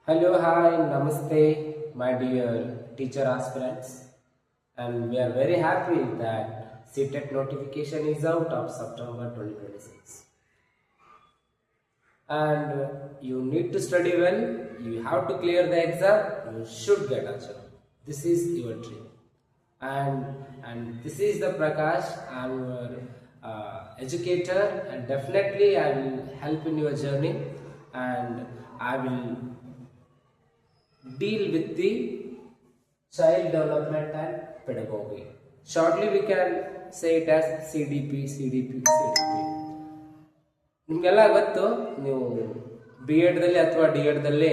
Hello, hi, namaste, my dear teacher aspirants, and we are very happy that CTET notification is out of September 2026. And you need to study well, you have to clear the exam, you should get a job. This is your dream. And this is the Prakash, I am your educator, and definitely I will help in your journey, and I will deal with the child development and pedagogy. Shortly, we can say it as CDP, CDP, CDP. ನಿಮಗೆಲ್ಲ ಗೊತ್ತು, ನೀವು B ಎಡ್ದಲ್ಲಿ ಅಥವಾ D ಎಡ್ದಲ್ಲಿ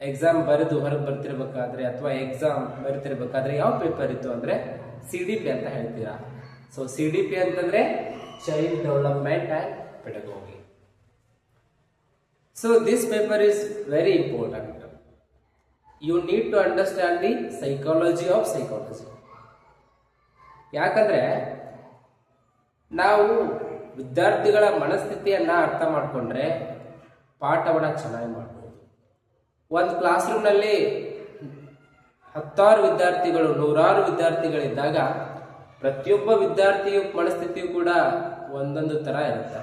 exam ಬರೆದು ಹೊರಗೆ ಬರ್ತಿರ್ಬೇಕಾದ್ರೆ ಅಥವಾ exam ಬರಿತಿರ್ಬೇಕಾದ್ರೆ ಯಾವ paper ಇತ್ತು ಅಂದರೆ CDP ಅಂತ ಹೇಳ್ತೀರಾ. ಸೊ CDP ಅಂತಂದ್ರೆ child development and pedagogy. So this paper is very important. You need to understand the psychology of psychology. ಯಾಕಂದ್ರೆ ನಾವು ವಿದ್ಯಾರ್ಥಿಗಳ ಮನಸ್ಥಿತಿಯನ್ನ ಅರ್ಥ ಮಾಡಿಕೊಂಡ್ರೆ ಪಾಠವನ್ನ ಚೆನ್ನಾಗಿ ಮಾಡ್ಬೋದು. ಒಂದು ಕ್ಲಾಸ್ ರೂಮ್ನಲ್ಲಿ 10 ವಿದ್ಯಾರ್ಥಿಗಳು, 100 ವಿದ್ಯಾರ್ಥಿಗಳಿದ್ದಾಗ ಪ್ರತಿಯೊಬ್ಬ ವಿದ್ಯಾರ್ಥಿಯ ಮನಸ್ಥಿತಿಯು ಕೂಡ ಒಂದೊಂದು ತರ ಇರುತ್ತೆ.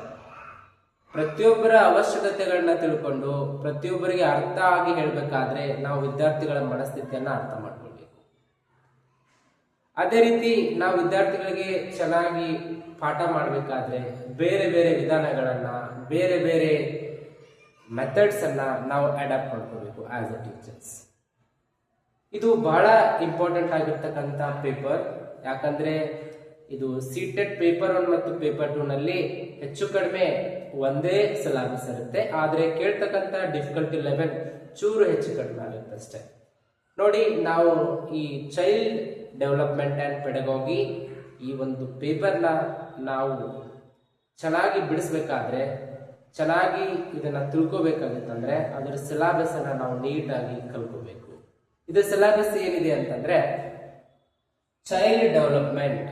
ಪ್ರತಿಯೊಬ್ಬರ ಅವಶ್ಯಕತೆಗಳನ್ನ ತಿಳ್ಕೊಂಡು ಪ್ರತಿಯೊಬ್ಬರಿಗೆ ಅರ್ಥ ಆಗಿ ಹೇಳಬೇಕಾದ್ರೆ ನಾವು ವಿದ್ಯಾರ್ಥಿಗಳ ಮನಸ್ಥಿತಿಯನ್ನ ಅರ್ಥ ಮಾಡ್ಕೊಳ್ಬೇಕು. ಅದೇ ರೀತಿ ನಾವು ವಿದ್ಯಾರ್ಥಿಗಳಿಗೆ ಚೆನ್ನಾಗಿ ಪಾಠ ಮಾಡಬೇಕಾದ್ರೆ ಬೇರೆ ಬೇರೆ ವಿಧಾನಗಳನ್ನ, ಬೇರೆ ಬೇರೆ ಮೆಥಡ್ಸ್ ಅನ್ನ ನಾವು ಅಡಾಪ್ಟ್ ಮಾಡ್ಕೋಬೇಕು ಆಸ್ ಅ ಟೀಚರ್ಸ್. ಇದು ಬಹಳ ಇಂಪಾರ್ಟೆಂಟ್ ಆಗಿರ್ತಕ್ಕಂಥ ಪೇಪರ್. ಯಾಕಂದ್ರೆ ಇದು CTET ಪೇಪರ್ 1 ಮತ್ತು ಪೇಪರ್ 2 ನಲ್ಲಿ ಹೆಚ್ಚು ಕಡಿಮೆ ಒಂದೇ ಸಿಲೆಬಸ್ ಇರುತ್ತೆ. ಆದ್ರೆ ಕೇಳ್ತಕ್ಕಂಥ ಡಿಫಿಕಲ್ಟಿ ಲೆವೆಲ್ ಚೂರು ಹೆಚ್ಚು ಕಡಿಮೆ ಆಗುತ್ತೆ ಅಷ್ಟೇ. ನೋಡಿ, ನಾವು ಈ ಚೈಲ್ಡ್ ಡೆವಲಪ್ಮೆಂಟ್ ಅಂಡ್ ಪೆಡಗೋಗಿ ಈ ಒಂದು ಪೇಪರ್ನ ನಾವು ಚೆನ್ನಾಗಿ ಬಿಡಿಸ್ಬೇಕಾದ್ರೆ, ಚೆನ್ನಾಗಿ ಇದನ್ನ ತಿಳ್ಕೋಬೇಕಾಗಿತ್ತಂದ್ರೆ ಅದರ ಸಿಲೆಬಸ್ ಅನ್ನ ನಾವು ನೀಟಾಗಿ ಕಲ್ಕೋಬೇಕು. ಇದರ ಸಿಲೆಬಸ್ ಏನಿದೆ ಅಂತಂದ್ರೆ child development,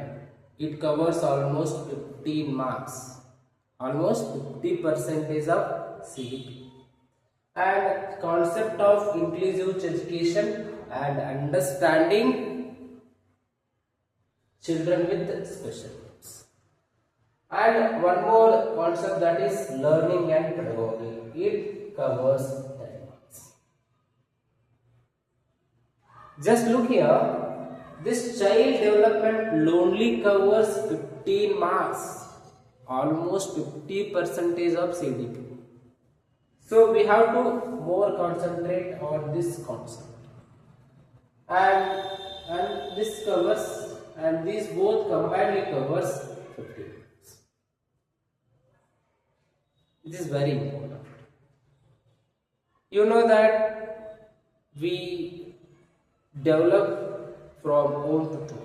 it covers almost 15 marks, almost 50% of CDP, and concept of inclusive education and understanding children with special needs, and one more concept, that is learning and pedagogy. It covers 10 marks. Just look here. This child development only covers 15 marks, almost 50% of CDP. So we have to more concentrate on this concept. And this covers, and these both combinedly covers 50 marks. It is very important. You know that we develop from womb to ಟು.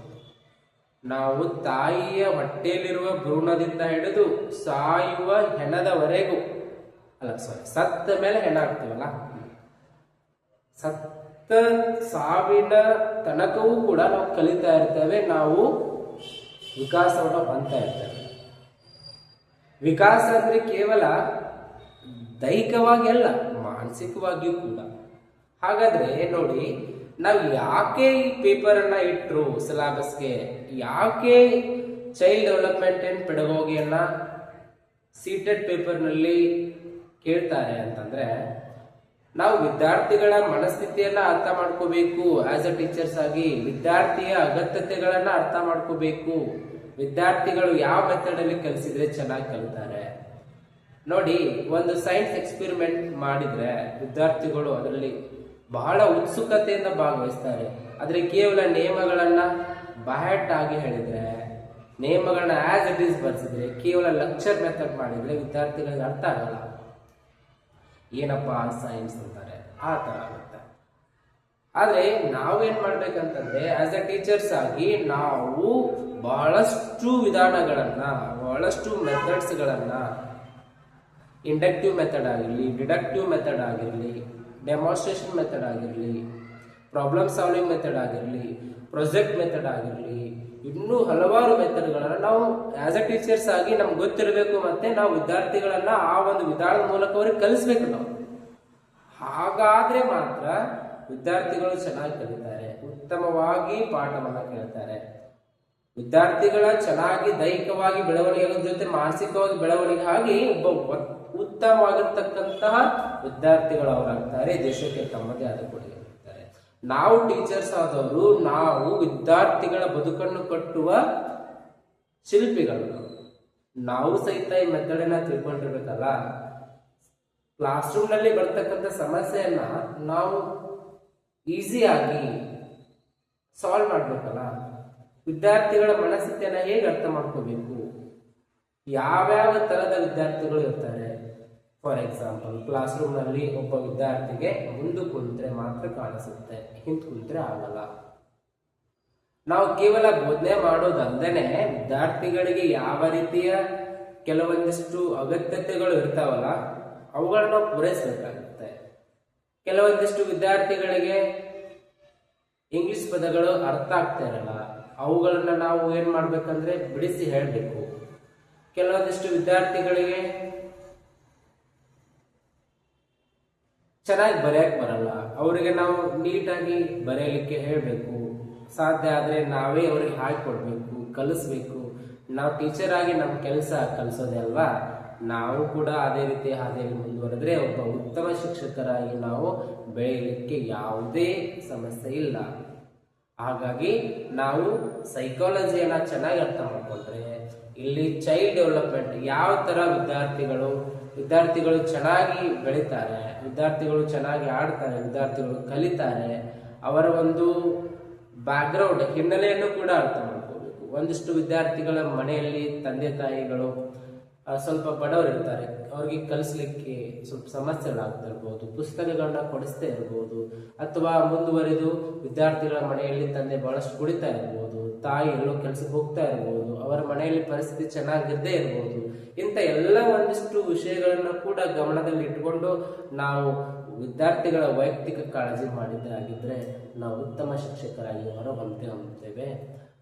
ನಾವು ತಾಯಿಯ ಹೊಟ್ಟೆಯಲ್ಲಿರುವ ಭ್ರೂಣದಿಂದ ಹಿಡಿದು ಸಾಯುವ ಹೆಣದವರೆಗೂ, ಸತ್ತ ಮೇಲೆ ಹೆಣ ಆಗ್ತೀವಲ್ಲ, ಸತ್ತ ಸಾವಿನ ತನಕವೂ ಕೂಡ ನಾವು ಕಲಿತಾ ಇರ್ತೇವೆ, ನಾವು ವಿಕಾಸವನ್ನು ಹೊಂದ್ತಾ ಇರ್ತೇವೆ. ವಿಕಾಸ ಅಂದ್ರೆ ಕೇವಲ ದೈಹಿಕವಾಗಿ ಅಲ್ಲ, ಮಾನಸಿಕವಾಗಿಯೂ ಕೂಡ. ಹಾಗಾದ್ರೆ ನೋಡಿ, ನಾವು ಯಾಕೆ ಈ ಪೇಪರ್ ಅನ್ನ ಇಟ್ಟರು ಸಿಲೆಬಸ್ಗೆ, ಯಾಕೆ ಚೈಲ್ಡ್ ಡೆವಲಪ್ಮೆಂಟ್ ಅಂಡ್ ಪೆಡಗೋಗಿಯನ್ನ CTET ಪೇಪರ್ನಲ್ಲಿ ಕೇಳ್ತಾರೆ ಅಂತಂದ್ರೆ, ನಾವು ವಿದ್ಯಾರ್ಥಿಗಳ ಮನಸ್ಥಿತಿಯನ್ನ ಅರ್ಥ ಮಾಡ್ಕೋಬೇಕು. ಆಸ್ ಅ ಟೀಚರ್ಸ್ ಆಗಿ ವಿದ್ಯಾರ್ಥಿಯ ಅಗತ್ಯತೆಗಳನ್ನ ಅರ್ಥ ಮಾಡ್ಕೋಬೇಕು. ವಿದ್ಯಾರ್ಥಿಗಳು ಯಾವ ಮೆಥಡ್ ಅಲ್ಲಿ ಕಲಿಸಿದ್ರೆ ಚೆನ್ನಾಗಿ ಕಲಿತಾರೆ. ನೋಡಿ, ಒಂದು ಸೈನ್ಸ್ ಎಕ್ಸ್ಪೆರಿಮೆಂಟ್ ಮಾಡಿದ್ರೆ ವಿದ್ಯಾರ್ಥಿಗಳು ಅದರಲ್ಲಿ ಬಹಳ ಉತ್ಸುಕತೆಯಿಂದ ಭಾಗವಹಿಸ್ತಾರೆ. ಆದ್ರೆ ಕೇವಲ ನಿಯಮಗಳನ್ನ ಬಹಟ್ ಆಗಿ ಹೇಳಿದ್ರೆ, ನಿಯಮಗಳನ್ನ ಆಸ್ ಇಟ್ ಈಸ್ ಬರ್ಸಿದ್ರೆ, ಕೇವಲ ಲೆಕ್ಚರ್ ಮೆಥಡ್ ಮಾಡಿದ್ರೆ ವಿದ್ಯಾರ್ಥಿಗಳಿಗೆ ಅರ್ಥ ಆಗಲ್ಲ. ಏನಪ್ಪಾ ಸೈನ್ಸ್ ಅಂತಾರೆ, ಆ ತರ ಆಗುತ್ತೆ. ಆದ್ರೆ ನಾವೇನ್ ಮಾಡ್ಬೇಕಂತಂದ್ರೆ ಆಸ್ ಅ ಟೀಚರ್ಸ್ ಆಗಿ ನಾವು ಬಹಳಷ್ಟು ವಿಧಾನಗಳನ್ನ, ಬಹಳಷ್ಟು ಮೆಥಡ್ಸ್ ಗಳನ್ನ, ಇಂಡಕ್ಟಿವ್ ಮೆಥಡ್ ಆಗಿರಲಿ, ಡಿಡಕ್ಟಿವ್ ಮೆಥಡ್ ಆಗಿರಲಿ, ಡೆಮಾನ್ಸ್ಟ್ರೇಷನ್ ಮೆಥಡ್ ಆಗಿರಲಿ, ಪ್ರಾಬ್ಲಮ್ ಸಾಲ್ವಿಂಗ್ ಮೆಥಡ್ ಆಗಿರಲಿ, ಪ್ರೊಜೆಕ್ಟ್ ಮೆಥಡ್ ಆಗಿರಲಿ, ಇನ್ನೂ ಹಲವಾರು ಮೆಥಡ್ಗಳನ್ನ ನಾವು ಆಸ್ ಅ ಟೀಚರ್ಸ್ ಆಗಿ ನಮ್ಗೆ ಗೊತ್ತಿರಬೇಕು. ಮತ್ತೆ ನಾವು ವಿದ್ಯಾರ್ಥಿಗಳನ್ನ ಆ ಒಂದು ವಿಧಾನದ ಮೂಲಕ ಅವ್ರಿಗೆ ಕಲಿಸ್ಬೇಕು. ನಾವು ಹಾಗಾದ್ರೆ ಮಾತ್ರ ವಿದ್ಯಾರ್ಥಿಗಳು ಚೆನ್ನಾಗಿ ಕಲಿತಾರೆ, ಉತ್ತಮವಾಗಿ ಪಾಠವನ್ನ ಕೇಳ್ತಾರೆ. ವಿದ್ಯಾರ್ಥಿಗಳ ಚೆನ್ನಾಗಿ ದೈಹಿಕವಾಗಿ ಬೆಳವಣಿಗೆ ಜೊತೆ ಮಾನಸಿಕವಾಗಿ ಬೆಳವಣಿಗೆ ಆಗಿ ಒಬ್ಬ ಉತ್ತಮವಾಗಿರ್ತಕ್ಕಂತಹ ವಿದ್ಯಾರ್ಥಿಗಳು ಅವರಾಗ್ತಾರೆ, ದೇಶಕ್ಕೆ ತಮ್ಮದೇ ಆದ ಕೊಡುಗೆ ನೀಡ್ತಾರೆ. ನಾವು ಟೀಚರ್ಸ್ ಆದವರು ನಾವು ವಿದ್ಯಾರ್ಥಿಗಳ ಬದುಕನ್ನು ಕಟ್ಟುವ ಶಿಲ್ಪಿಗಳು. ನಾವು ಸಹಿತ ಈ ಮೆಥಡನ್ನ ತಿಳ್ಕೊಂಡಿರ್ಬೇಕಲ್ಲ. ಕ್ಲಾಸ್ ರೂಮ್ ನಲ್ಲಿ ಬರ್ತಕ್ಕಂಥ ಸಮಸ್ಯೆಯನ್ನ ನಾವು ಈಸಿಯಾಗಿ ಸಾಲ್ವ್ ಮಾಡ್ಬೇಕಲ್ಲ. ವಿದ್ಯಾರ್ಥಿಗಳ ಮನಸ್ಥಿತಿಯನ್ನ ಹೇಗೆ ಅರ್ಥ ಮಾಡ್ಕೋಬೇಕು, ಯಾವ್ಯಾವ ತರದ ವಿದ್ಯಾರ್ಥಿಗಳು ಇರ್ತಾರೆ. ಫಾರ್ ಎಕ್ಸಾಂಪಲ್, ಕ್ಲಾಸ್ ರೂಮ್ ನಲ್ಲಿ ಒಬ್ಬ ವಿದ್ಯಾರ್ಥಿಗೆ ಮುಂದೆ ಕುಂತ್ರೆ ಮಾತ್ರ ಕಾಣಿಸುತ್ತೆ, ಹಿಂದ್ ಕುಂತ್ರೆ ಆಗಲ್ಲ. ನಾವು ಕೇವಲ ಬೋಧನೆ ಮಾಡೋದಲ್ದೇನೆ ವಿದ್ಯಾರ್ಥಿಗಳಿಗೆ ಯಾವ ರೀತಿಯ ಕೆಲವೊಂದಿಷ್ಟು ಅಗತ್ಯತೆಗಳು ಇರ್ತಾವಲ್ಲ ಅವುಗಳನ್ನ ನಾವು ಪೂರೈಸಬೇಕಾಗುತ್ತೆ. ಕೆಲವೊಂದಿಷ್ಟು ವಿದ್ಯಾರ್ಥಿಗಳಿಗೆ ಇಂಗ್ಲಿಷ್ ಪದಗಳು ಅರ್ಥ ಆಗ್ತಾ ಇರಲ್ಲ, ಅವುಗಳನ್ನ ನಾವು ಏನ್ ಮಾಡ್ಬೇಕಂದ್ರೆ ಬಿಡಿಸಿ ಹೇಳಬೇಕು. ಕೆಲವೊಂದಿಷ್ಟು ವಿದ್ಯಾರ್ಥಿಗಳಿಗೆ ಚೆನ್ನಾಗಿ ಬರೆಯಕ್ ಬರಲ್ಲ, ಅವರಿಗೆ ನಾವು ನೀಟಾಗಿ ಬರೆಯಲಿಕ್ಕೆ ಹೇಳಬೇಕು. ಸಾಧ್ಯ ಆದ್ರೆ ನಾವೇ ಅವ್ರಿಗೆ ಹಾಕೊಡ್ಬೇಕು, ಕಲಿಸ್ಬೇಕು. ನಾವು ಟೀಚರ್ ಆಗಿ ನಮ್ಮ ಕೆಲಸ ಕಲಿಸೋದೇ ಅಲ್ವಾ. ನಾವು ಕೂಡ ಅದೇ ರೀತಿ ಹಾದಿಯಲ್ಲಿ ಮುಂದುವರೆದ್ರೆ ಒಬ್ಬ ಉತ್ತಮ ಶಿಕ್ಷಕರಾಗಿ ನಾವು ಬೆಳೆಯಲಿಕ್ಕೆ ಯಾವುದೇ ಸಮಸ್ಯೆ ಇಲ್ಲ. ಹಾಗಾಗಿ ನಾವು ಸೈಕಾಲಜಿಯನ್ನ ಚೆನ್ನಾಗಿ ಅರ್ಥ ಮಾಡ್ಕೊಂಡ್ರೆ ಇಲ್ಲಿ ಚೈಲ್ಡ್ ಡೆವಲಪ್ಮೆಂಟ್ ಯಾವ ತರ ವಿದ್ಯಾರ್ಥಿಗಳು ಚೆನ್ನಾಗಿ ಬೆಳೀತಾರೆ, ವಿದ್ಯಾರ್ಥಿಗಳು ಚೆನ್ನಾಗಿ ಆಡ್ತಾರೆ, ವಿದ್ಯಾರ್ಥಿಗಳು ಕಲಿತಾರೆ, ಅವರ ಒಂದು ಬ್ಯಾಕ್ಗ್ರೌಂಡ್ ಹಿನ್ನೆಲೆಯನ್ನು ಕೂಡ ಅರ್ಥ ಮಾಡ್ಕೋಬೇಕು. ಒಂದಿಷ್ಟು ವಿದ್ಯಾರ್ಥಿಗಳ ಮನೆಯಲ್ಲಿ ತಂದೆ ತಾಯಿಗಳು ಸ್ವಲ್ಪ ಬಡವರು ಇರ್ತಾರೆ, ಅವ್ರಿಗೆ ಕಲಿಸ್ಲಿಕ್ಕೆ ಸ್ವಲ್ಪ ಸಮಸ್ಯೆಗಳಾಗ್ತಾ ಇರ್ಬೋದು, ಪುಸ್ತಕಗಳನ್ನ ಕೊಡಿಸ್ತಾ ಇರ್ಬೋದು, ಅಥವಾ ಮುಂದುವರಿದು ವಿದ್ಯಾರ್ಥಿಗಳ ಮನೆಯಲ್ಲಿ ತಂದೆ ಬಹಳಷ್ಟು ಕುಡಿತಾ ಇರ್ಬೋದು, ತಾಯಿ ಎಲ್ಲೋ ಕೆಲ್ಸಕ್ಕೆ ಹೋಗ್ತಾ ಇರ್ಬೋದು, ಅವರ ಮನೆಯಲ್ಲಿ ಪರಿಸ್ಥಿತಿ ಚೆನ್ನಾಗಿರದೇ ಇರ್ಬೋದು. ಇಂಥ ಎಲ್ಲ ಒಂದಿಷ್ಟು ವಿಷಯಗಳನ್ನ ಕೂಡ ಗಮನದಲ್ಲಿ ಇಟ್ಕೊಂಡು ನಾವು ವಿದ್ಯಾರ್ಥಿಗಳ ವೈಯಕ್ತಿಕ ಕಾಳಜಿ ಮಾಡಿದ್ದಾಗಿದ್ರೆ ನಾವು ಉತ್ತಮ ಶಿಕ್ಷಕರಾಗಿ ಹೊರಹೊಮ್ಮುತ್ತೇವೆ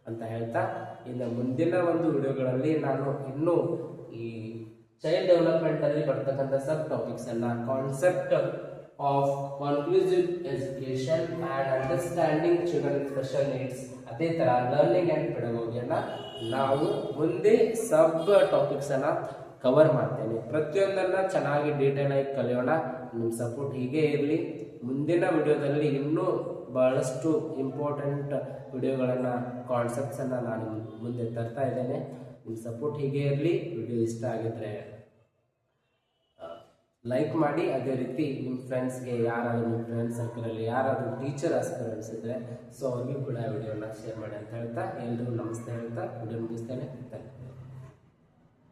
ಅಂತ ಹೇಳ್ತಾ, ಇನ್ನು ಮುಂದಿನ ಒಂದು ವಿಡಿಯೋಗಳಲ್ಲಿ ನಾನು ಇನ್ನೂ ಈ ಚೈಲ್ಡ್ ಡೆವಲಪ್ಮೆಂಟ್ ಅಲ್ಲಿ ಬರ್ತಕ್ಕಂಥ ಸಬ್ ಟಾಪಿಕ್ಸ್ ಅನ್ನ concept of conclusive education and understanding children special needs, ಅದೇ ತರ ಲರ್ನಿಂಗ್ ಅಂಡ್ ಪೆಡಗೋಗಿಯನ್ನ ನಾವು ಮುಂದೆ ಸಬ್ ಟಾಪಿಕ್ಸ್ ಅನ್ನ ಕವರ್ ಮಾಡ್ತೇನೆ. ಪ್ರತಿಯೊಂದನ್ನ ಚೆನ್ನಾಗಿ ಡೀಟೇಲ್ ಆಗಿ ಕಲಿಯೋಣ. ನಿಮ್ಮ ಸಪೋರ್ಟ್ ಹೀಗೆ ಇರಲಿ. ಮುಂದಿನ ವಿಡಿಯೋದಲ್ಲಿ ಇನ್ನೂ ಬಹಳಷ್ಟು ಇಂಪಾರ್ಟೆಂಟ್ ವಿಡಿಯೋಗಳನ್ನ ಕಾನ್ಸೆಪ್ಟ್ಸ್ ಅನ್ನ ನಾನು ಮುಂದೆ ತರ್ತಾ ಇದ್ದೇನೆ. ನಿಮ್ಮ ಸಪೋರ್ಟ್ ಹೀಗೆ ಇರಲಿ. ವಿಡಿಯೋ ಇಷ್ಟ ಆಗಿದ್ರೆ ಲೈಕ್ ಮಾಡಿ, ಅದೇ ರೀತಿ ನಿಮ್ಮ ಫ್ರೆಂಡ್ಸ್ಗೆ ಯಾರಾದರೂ ನಿಮ್ಮ ಫ್ರೆಂಡ್ಸ್ ಸರ್ಕಲಲ್ಲಿ ಯಾರಾದರೂ ಟೀಚರ್ ಆಸ್ಪಿರೆಂಟ್ಸ್ ಇದ್ದರೆ ಸೊ ಅವ್ರಿಗೂ ಕೂಡ ವಿಡಿಯೋನ ಶೇರ್ ಮಾಡಿ ಅಂತ ಹೇಳ್ತಾ ಎಲ್ರಿಗೂ ನಮಸ್ತೆ ಹೇಳ್ತಾ ವಿಡಿಯೋ ಮುಗಿಸ್ತೇನೆ.